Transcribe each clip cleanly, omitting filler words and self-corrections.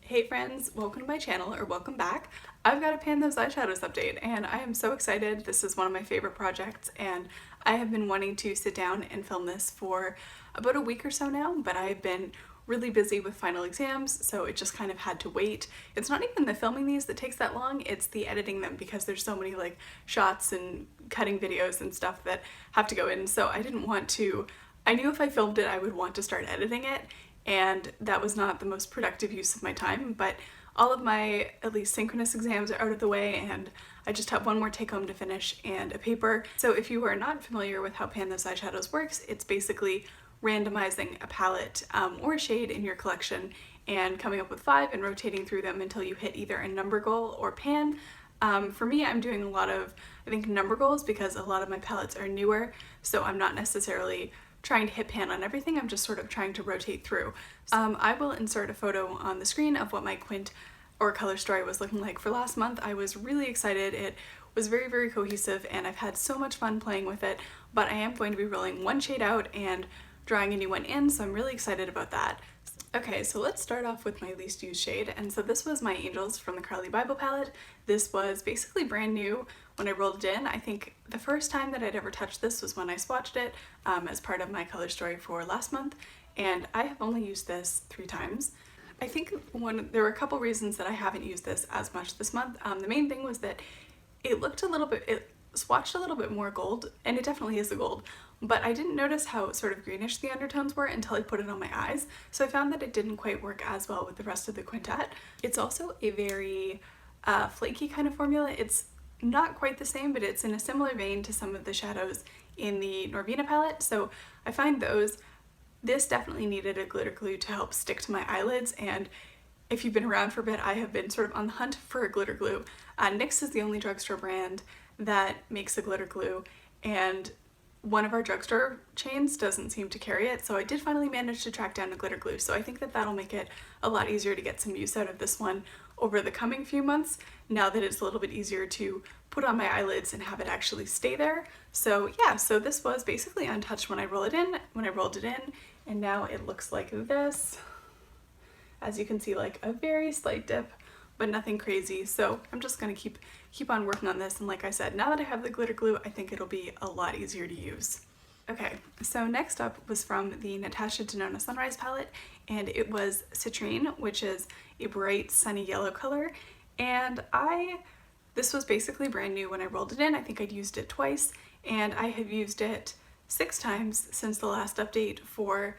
Hey friends, welcome to my channel, or welcome back. I've got a Pan Those Eyeshadows update and I am so excited. This is one of my favorite projects and I have been wanting to sit down and film this for about a week or so now, but I've been really busy with final exams, so it just kind of had to wait. It's not even the filming these that takes that long, it's the editing them because there's so many like shots and cutting videos and stuff that have to go in, so I didn't want to. I knew if I filmed it I would want to start editing it, and that was not the most productive use of my time, but all of my at least synchronous exams are out of the way and I just have one more take home to finish and a paper. So if you are not familiar with how Pan Those Eyeshadows works, it's basically randomizing a palette or a shade in your collection and coming up with 5 and rotating through them until you hit either a number goal or pan. For me, I'm doing a lot of, I think, number goals because a lot of my palettes are newer, so I'm not necessarily trying to hit pan on everything, I'm just sort of trying to rotate through. I will insert a photo on the screen of what my quint or color story was looking like for last month. I was really excited. It was very, very cohesive and I've had so much fun playing with it, but I am going to be rolling one shade out and drawing a new one in, so I'm really excited about that. Okay, so let's start off with my least used shade, and so this was my Angels from the Carly Bible palette. This was basically brand new when I rolled it in. I think the first time that I'd ever touched this was when I swatched it as part of my color story for last month, and I have only used this 3 times. I think there were a couple reasons that I haven't used this as much this month. The main thing was that it looked a little bit, it swatched a little bit more gold, and it definitely is a gold, but I didn't notice how sort of greenish the undertones were until I put it on my eyes, so I found that it didn't quite work as well with the rest of the quintet. It's also a very flaky kind of formula. It's not quite the same, but it's in a similar vein to some of the shadows in the Norvina palette, so I find this definitely needed a glitter glue to help stick to my eyelids, and if you've been around for a bit, I have been sort of on the hunt for a glitter glue. NYX is the only drugstore brand that makes a glitter glue, and one of our drugstore chains doesn't seem to carry it, so I did finally manage to track down a glitter glue, so I think that that'll make it a lot easier to get some use out of this one over the coming few months, now that it's a little bit easier to put on my eyelids and have it actually stay there. So yeah, so this was basically untouched when I rolled it in, and now it looks like this. As you can see, like a very slight dip, but nothing crazy. So I'm just gonna keep on working on this, and like I said, now that I have the glitter glue, I think it'll be a lot easier to use. Okay, so next up was from the Natasha Denona Sunrise palette, and it was Citrine, which is a bright sunny yellow color, and this was basically brand new when I rolled it in. I think I'd used it twice, and I have used it 6 times since the last update for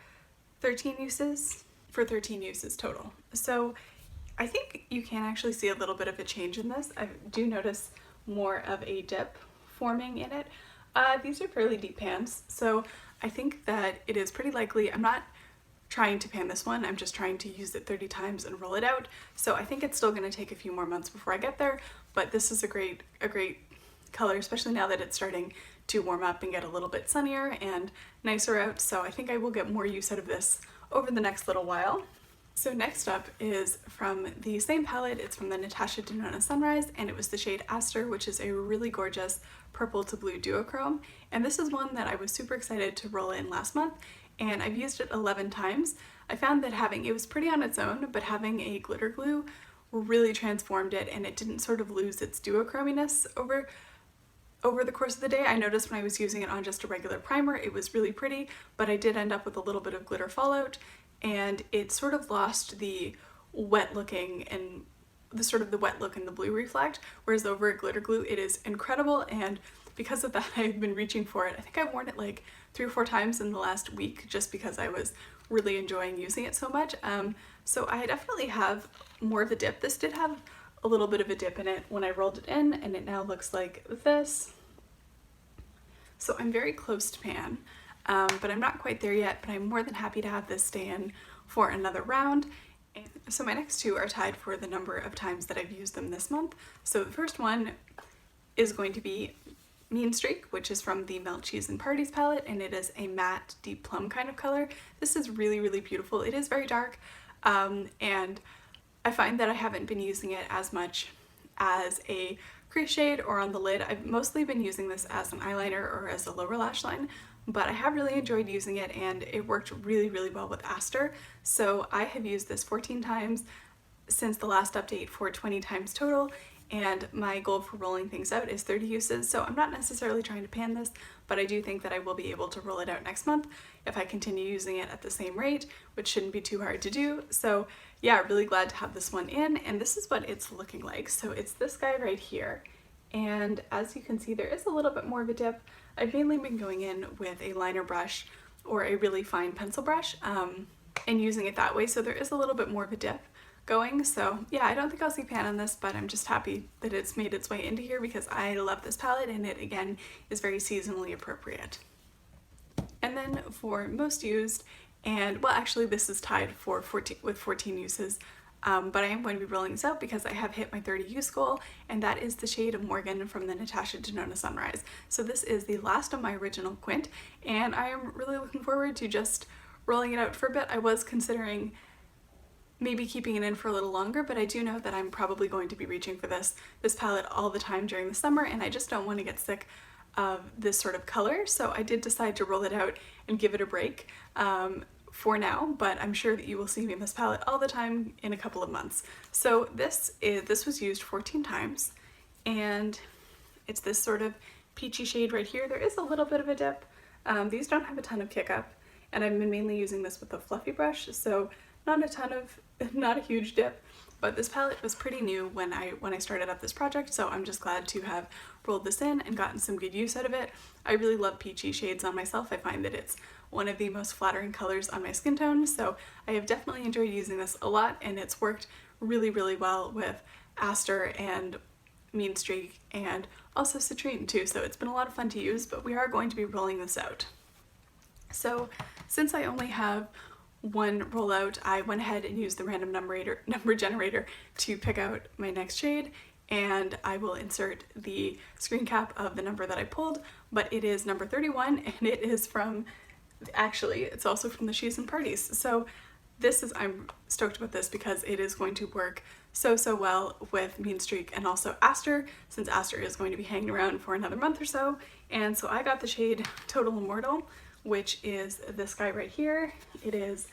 13 uses total. So I think you can actually see a little bit of a change in this. I do notice more of a dip forming in it. These are fairly deep pans, so I think that it is pretty likely. I'm not trying to pan this one, I'm just trying to use it 30 times and roll it out. So I think it's still going to take a few more months before I get there, but this is a great color, especially now that it's starting to warm up and get a little bit sunnier and nicer out. So I think I will get more use out of this over the next little while. So next up is from the same palette. It's from the Natasha Denona Sunrise, and it was the shade Aster, which is a really gorgeous purple to blue duochrome. And this is one that I was super excited to roll in last month, and I've used it 11 times. I found that it was pretty on its own, but having a glitter glue really transformed it, and it didn't sort of lose its duochrominess over the course of the day. I noticed when I was using it on just a regular primer, it was really pretty, but I did end up with a little bit of glitter fallout, and it sort of lost the wet looking and the wet look and the blue reflect, whereas over a glitter glue it is incredible, and because of that I've been reaching for it. I think I've worn it like 3 or 4 times in the last week just because I was really enjoying using it so much. So I definitely have more of a dip. This did have a little bit of a dip in it when I rolled it in, and it now looks like this. So I'm very close to pan. But I'm not quite there yet, but I'm more than happy to have this stay in for another round. And so my next 2 are tied for the number of times that I've used them this month. So the first one is going to be Mean Streak, which is from the Melt Cheese and Parties palette, and it is a matte deep plum kind of color. This is really, really beautiful. It is very dark, and I find that I haven't been using it as much as a crease shade or on the lid. I've mostly been using this as an eyeliner or as a lower lash line, but I have really enjoyed using it, and it worked really, really well with Aster. So I have used this 14 times. since the last update for 20 times total, and my goal for rolling things out is 30 uses, so I'm not necessarily trying to pan this, but I do think that I will be able to roll it out next month if I continue using it at the same rate, which shouldn't be too hard to do. So yeah, really glad to have this one in, and this is what it's looking like. So it's this guy right here, and as you can see, there is a little bit more of a dip. I've mainly been going in with a liner brush or a really fine pencil brush and using it that way, so there is a little bit more of a dip going. So yeah, I don't think I'll see pan on this, but I'm just happy that it's made its way into here because I love this palette, and it again is very seasonally appropriate. And then for most used, and well, actually this is tied for 14 uses, but I am going to be rolling this out because I have hit my 30 use goal, and that is the shade of Morgan from the Natasha Denona Sunrise. So this is the last of my original quint, and I am really looking forward to just rolling it out for a bit. I was considering maybe keeping it in for a little longer, but I do know that I'm probably going to be reaching for this palette all the time during the summer, and I just don't want to get sick of this sort of color, so I did decide to roll it out and give it a break for now, but I'm sure that you will see me in this palette all the time in a couple of months. So this was used 14 times, and it's this sort of peachy shade right here. There is a little bit of a dip. These don't have a ton of kick up, and I've been mainly using this with a fluffy brush, so not a huge dip, but this palette was pretty new when I started up this project, so I'm just glad to have rolled this in and gotten some good use out of it. I really love peachy shades on myself. I find that it's one of the most flattering colors on my skin tone, so I have definitely enjoyed using this a lot, and it's worked really, really well with Aster and Mean Streak and also Citrine too, so it's been a lot of fun to use, but we are going to be rolling this out. So since I only have one rollout, I went ahead and used the random number generator to pick out my next shade, and I will insert the screen cap of the number that I pulled, but it is number 31, and it is from, actually, it's also from the She's and Parties. So I'm stoked about this because it is going to work so well with Mean Streak and also Aster, since Aster is going to be hanging around for another month or so. And so I got the shade Total Immortal, which is this guy right here. It is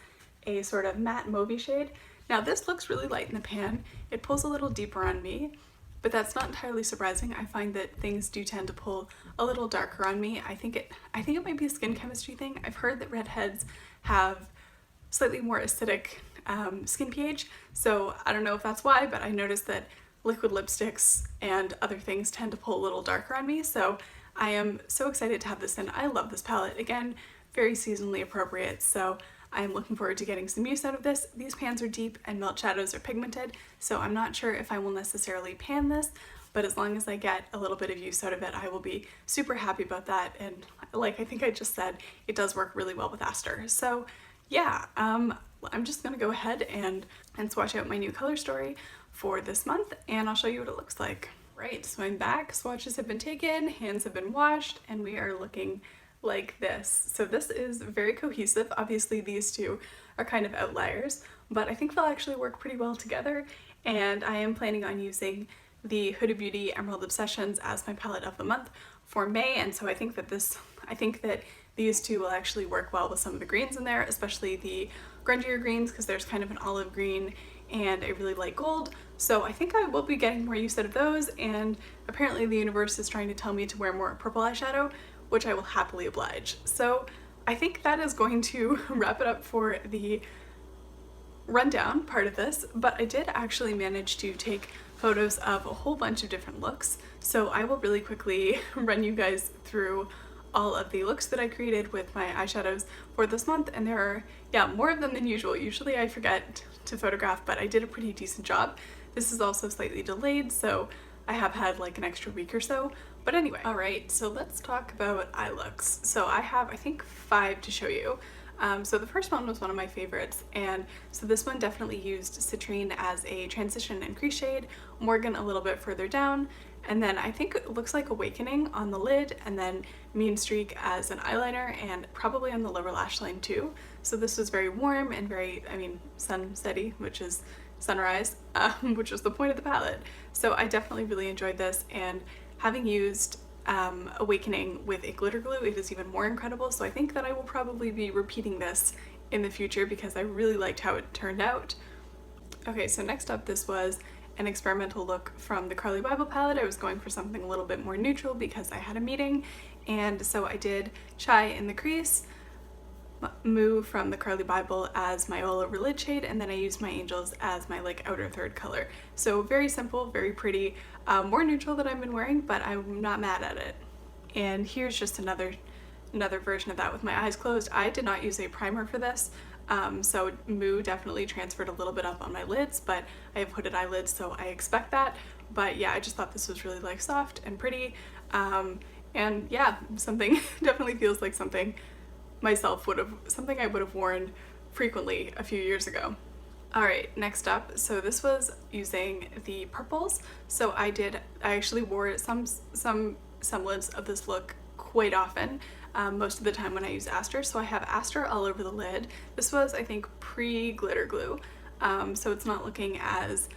a sort of matte mauvey shade. Now this looks really light in the pan. It pulls a little deeper on me, but that's not entirely surprising. I find that things do tend to pull a little darker on me. I think it might be a skin chemistry thing. I've heard that redheads have slightly more acidic skin pH, so I don't know if that's why, but I noticed that liquid lipsticks and other things tend to pull a little darker on me, so I am so excited to have this in. I love this palette. Again, very seasonally appropriate, so I am looking forward to getting some use out of this. These pans are deep and melt shadows are pigmented, so I'm not sure if I will necessarily pan this, but as long as I get a little bit of use out of it, I will be super happy about that. And like I think I just said, it does work really well with Aster. So yeah, I'm just gonna go ahead and swatch out my new color story for this month, and I'll show you what it looks like. Right, so I'm back, swatches have been taken, hands have been washed, and we are looking like this. So this is very cohesive. Obviously these two are kind of outliers, but I think they'll actually work pretty well together, and I am planning on using the Huda Beauty Emerald Obsessions as my palette of the month for May, and so I think that these two will actually work well with some of the greens in there, especially the grungier greens, because there's kind of an olive green and a really light gold. So I think I will be getting more use out of those, and apparently the universe is trying to tell me to wear more purple eyeshadow, which I will happily oblige. So I think that is going to wrap it up for the rundown part of this, but I did actually manage to take photos of a whole bunch of different looks, so I will really quickly run you guys through all of the looks that I created with my eyeshadows for this month, and there are, yeah, more of them than usual. Usually I forget to photograph, but I did a pretty decent job. This is also slightly delayed, so I have had like an extra week or so. But anyway, all right, so let's talk about eye looks. So I have, I think, 5 to show you. So the first one was one of my favorites, and so this one definitely used Citrine as a transition and crease shade, Morgan a little bit further down, and then I think it looks like Awakening on the lid, and then Mean Streak as an eyeliner, and probably on the lower lash line too. So this was very warm and very, sunsetty, which is sunrise, which was the point of the palette. So I definitely really enjoyed this, and having used Awakening with a glitter glue, it is even more incredible. So I think that I will probably be repeating this in the future because I really liked how it turned out. Okay, so next up, this was an experimental look from the Carly Bible palette. I was going for something a little bit more neutral because I had a meeting, and so I did Chai in the crease, Moo from the Carly Bible as my all over lid shade, and then I used my Angels as my like outer third color. So very simple, very pretty, more neutral than I've been wearing, but I'm not mad at it. And here's just another version of that with my eyes closed. I did not use a primer for this, so Moo definitely transferred a little bit up on my lids, but I have hooded eyelids, so I expect that. But yeah, I just thought this was really like soft and pretty, and yeah, something definitely feels like something I would have worn frequently a few years ago. All right, next up, so this was using the purples. So I actually wore some semblance of this look quite often, most of the time when I use Aster. So I have Aster all over the lid. This was, I think, pre-glitter glue, so it's not looking as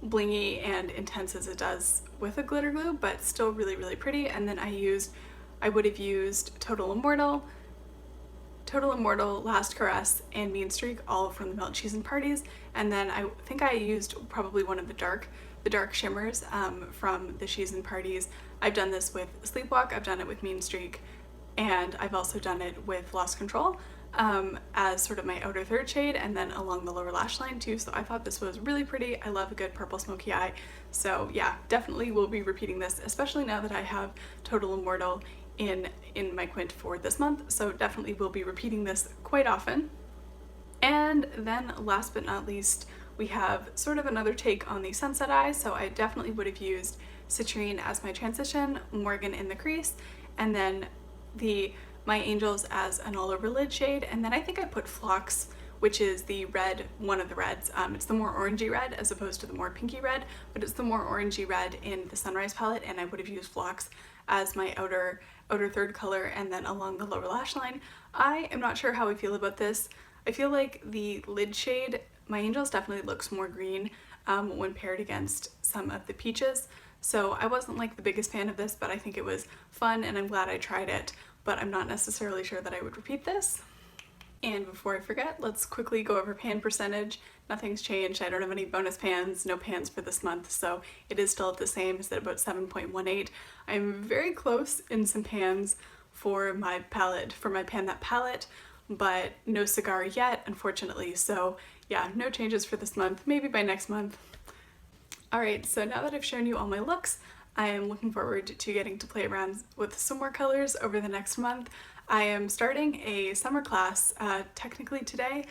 blingy and intense as it does with a glitter glue, but still really, really pretty. And then I would have used Total Immortal, Last Caress, and Mean Streak, all from the Melt Cheese and Parties. And then I think I used probably one of the dark shimmers from the Cheese and Parties. I've done this with Sleepwalk, I've done it with Mean Streak, and I've also done it with Lost Control as sort of my outer third shade, and then along the lower lash line too. So I thought this was really pretty. I love a good purple smoky eye. So yeah, definitely will be repeating this, especially now that I have Total Immortal in my quint for this month, so definitely will be repeating this quite often. And then last but not least, we have sort of another take on the sunset eye. So I definitely would have used Citrine as my transition, Morgan in the crease, and then my Angels as an all over lid shade. And then I think I put Phlox, which is the red, one of the reds. It's the more orangey red as opposed to the more pinky red, but it's the more orangey red in the Sunrise palette, and I would have used Phlox as my outer third color, and then along the lower lash line. I am not sure how I feel about this. I feel like the lid shade, my Angels, definitely looks more green when paired against some of the peaches. So I wasn't like the biggest fan of this, but I think it was fun and I'm glad I tried it, but I'm not necessarily sure that I would repeat this. And before I forget, let's quickly go over pan percentage. Nothing's changed. I don't have any bonus pans, no pans for this month, so it is still at the same, it's at about 7.18. I'm very close in some pans for my palette, for my Pan That palette, but no cigar yet, unfortunately. So yeah, no changes for this month, maybe by next month. All right, so now that I've shown you all my looks, I am looking forward to getting to play around with some more colors over the next month. I am starting a summer class technically today,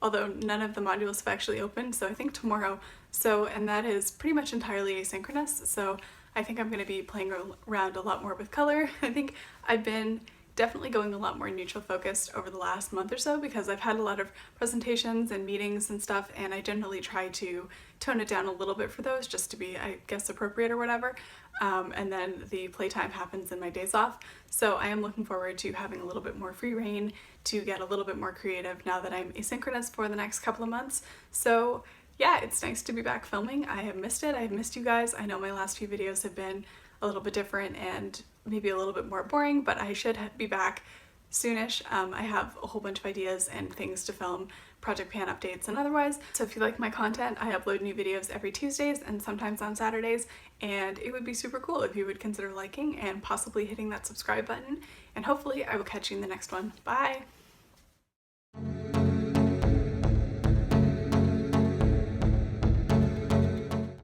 although none of the modules have actually opened, so I think tomorrow. And that is pretty much entirely asynchronous, so I think I'm going to be playing around a lot more with color. I think I've been definitely going a lot more neutral focused over the last month or so because I've had a lot of presentations and meetings and stuff, and I generally try to tone it down a little bit for those just to be, I guess, appropriate or whatever. And then the playtime happens in my days off. So I am looking forward to having a little bit more free reign to get a little bit more creative now that I'm asynchronous for the next couple of months. So yeah, it's nice to be back filming. I have missed it. I have missed you guys. I know my last few videos have been a little bit different and maybe a little bit more boring, but I should be back soonish. I have a whole bunch of ideas and things to film, project pan updates and otherwise. So if you like my content, I upload new videos every Tuesdays and sometimes on Saturdays, and it would be super cool if you would consider liking and possibly hitting that subscribe button, and hopefully I will catch you in the next one. Bye!